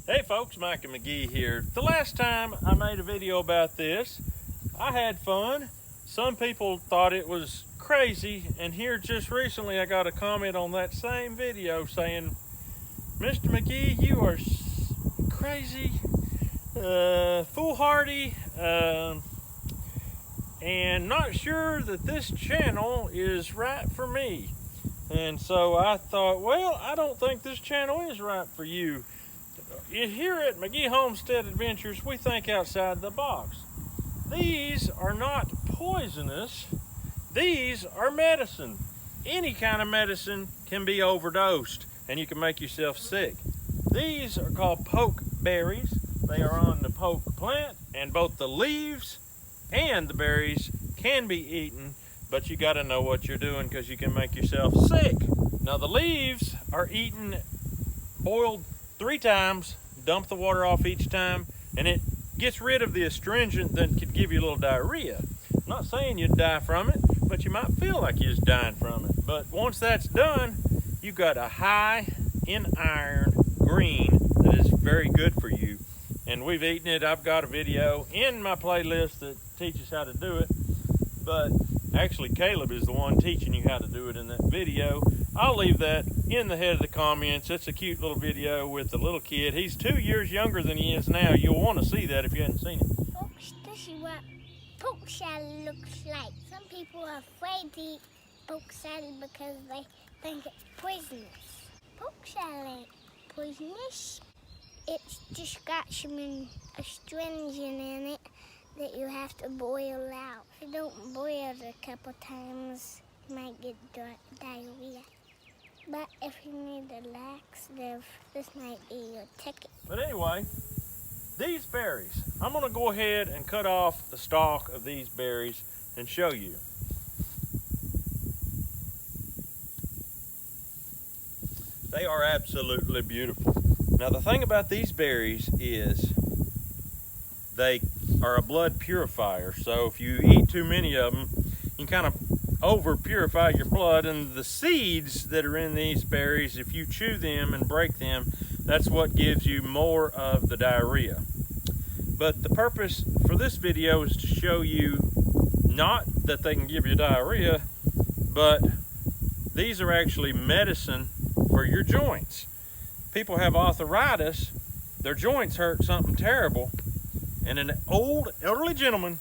Hey folks, Mike and McGee here. The last time I made a video about this, I had fun. Some people thought it was crazy, and here just recently I got a comment on that same video saying, Mr. McGee, you are crazy, foolhardy, and not sure that this channel is right for me. And so I thought, well, I don't think this channel is right for you. Here at McGee Homestead Adventures, we think outside the box. These are not poisonous. These are medicine. Any kind of medicine can be overdosed and you can make yourself sick. These are called poke berries. They are on the poke plant, and both the leaves and the berries can be eaten, but you got to know what you're doing because you can make yourself sick. Now the leaves are eaten boiled 3 times, dump the water off each time, and it gets rid of the astringent that could give you a little diarrhea. I'm not saying you'd die from it, but you might feel like you're dying from it. But once that's done, you got a high in iron green that is very good for you. And we've eaten it. I've got a video in my playlist that teaches how to do it, but actually Caleb is the one teaching you how to do it in that video. I'll leave that in the head of the comments. It's a cute little video with a little kid. He's 2 years younger than he is now. You'll want to see that if you hadn't seen it. Folks, this is what poke salad looks like. Some people are afraid to eat poke salad because they think it's poisonous. Poke salad ain't poisonous. It's just got some astringent in it that you have to boil out. If you don't boil it a couple times, you might get diarrhea. But if you need a laxative, this might be your ticket. But anyway, these berries, I'm gonna go ahead and cut off the stalk of these berries and show you. They are absolutely beautiful. Now the thing about these berries is they are a blood purifier. So if you eat too many of them, you can kind of over purify your blood, and the seeds that are in these berries, if you chew them and break them, that's what gives you more of the diarrhea. But the purpose for this video is to show you not that they can give you diarrhea, but these are actually medicine for your joints. People have arthritis, their joints hurt something terrible, and an old elderly gentleman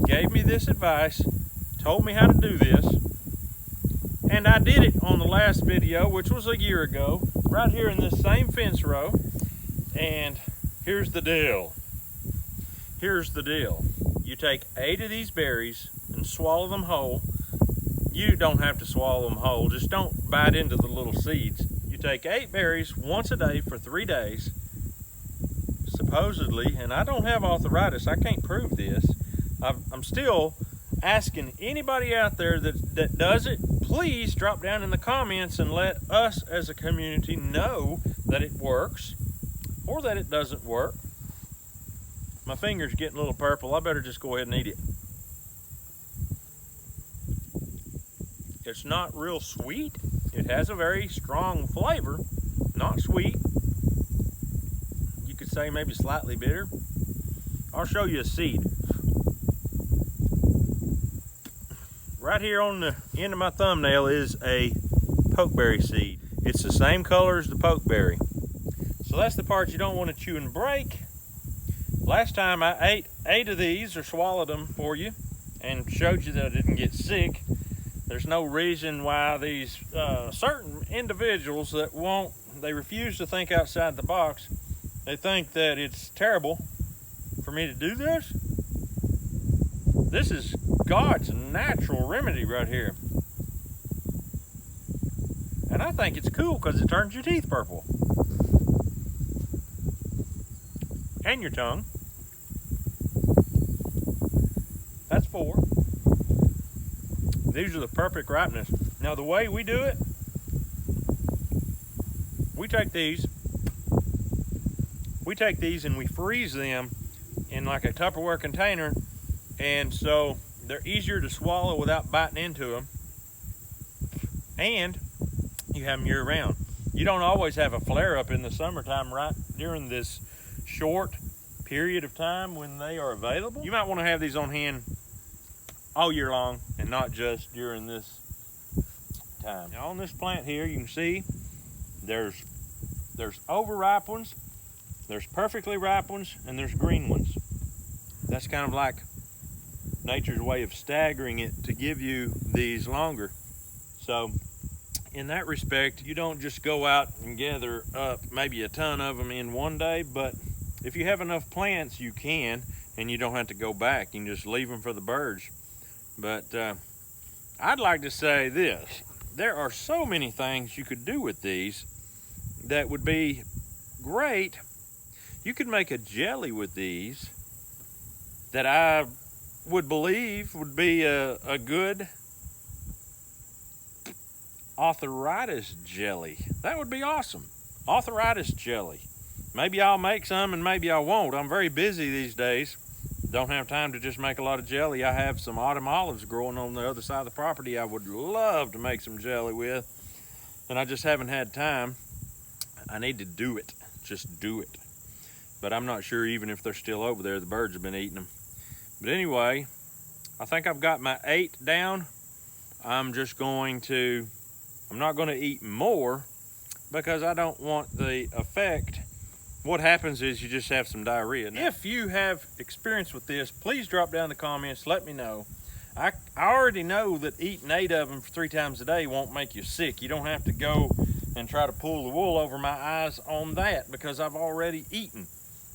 gave me this advice, told me how to do this, and I did it on the last video, which was a year ago, right here in this same fence row. And here's the deal. Here's the deal. You take 8 of these berries and swallow them whole. You don't have to swallow them whole, just don't bite into the little seeds. You take 8 berries once a day for 3 days, supposedly, and I don't have arthritis, I can't prove this. I'm still asking anybody out there that does it, please drop down in the comments and let us as a community know that it works or that it doesn't work. My finger's getting a little purple. I better just go ahead and eat it. It's not real sweet. It has a very strong flavor, not sweet. You could say maybe slightly bitter. I'll show you a seed. Right here on the end of my thumbnail is a pokeberry seed. It's the same color as the pokeberry. So that's the part you don't want to chew and break. Last time I ate 8 of these, or swallowed them for you, and showed you that I didn't get sick. There's no reason why these certain individuals that they refuse to think outside the box. They think that it's terrible for me to do this. This is God's natural remedy right here. And I think it's cool because it turns your teeth purple. And your tongue. That's 4. These are the perfect ripeness. Now the way we do it, we take these and we freeze them in like a Tupperware container, and so they're easier to swallow without biting into them, and you have them year round. You don't always have a flare-up in the summertime, right? during this short period of time when they are available. You might want to have these on hand all year long and not just during this time. Now on this plant here, you can see there's overripe ones, there's perfectly ripe ones, and there's green ones. That's kind of like nature's way of staggering it to give you these longer. So in that respect, you don't just go out and gather up maybe a ton of them in one day, but if you have enough plants, you can, and you don't have to go back. You can just leave them for the birds. But I'd like to say this. There are so many things you could do with these that would be great. You could make a jelly with these that I would believe would be a good arthritis jelly. That would be awesome. Arthritis jelly. Maybe I'll make some and maybe I won't. I'm very busy these days. Don't have time to just make a lot of jelly. I have some autumn olives growing on the other side of the property I would love to make some jelly with, and I just haven't had time. I need to do it. Just do it. But I'm not sure even if they're still over there. The birds have been eating them. But anyway, I think I've got my 8 down. I'm not going to eat more because I don't want the effect. What happens is you just have some diarrhea. Now, if you have experience with this, please drop down in the comments, let me know. I already know that eating 8 of them 3 times a day won't make you sick. You don't have to go and try to pull the wool over my eyes on that because I've already eaten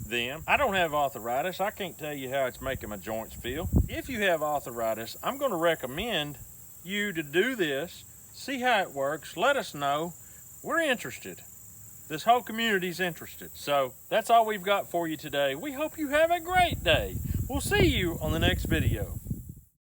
them. I don't have arthritis. I can't tell you how it's making my joints feel. If you have arthritis, I'm going to recommend you to do this, see how it works, let us know. We're interested. This whole community's interested. So that's all we've got for you today. We hope you have a great day. We'll see you on the next video.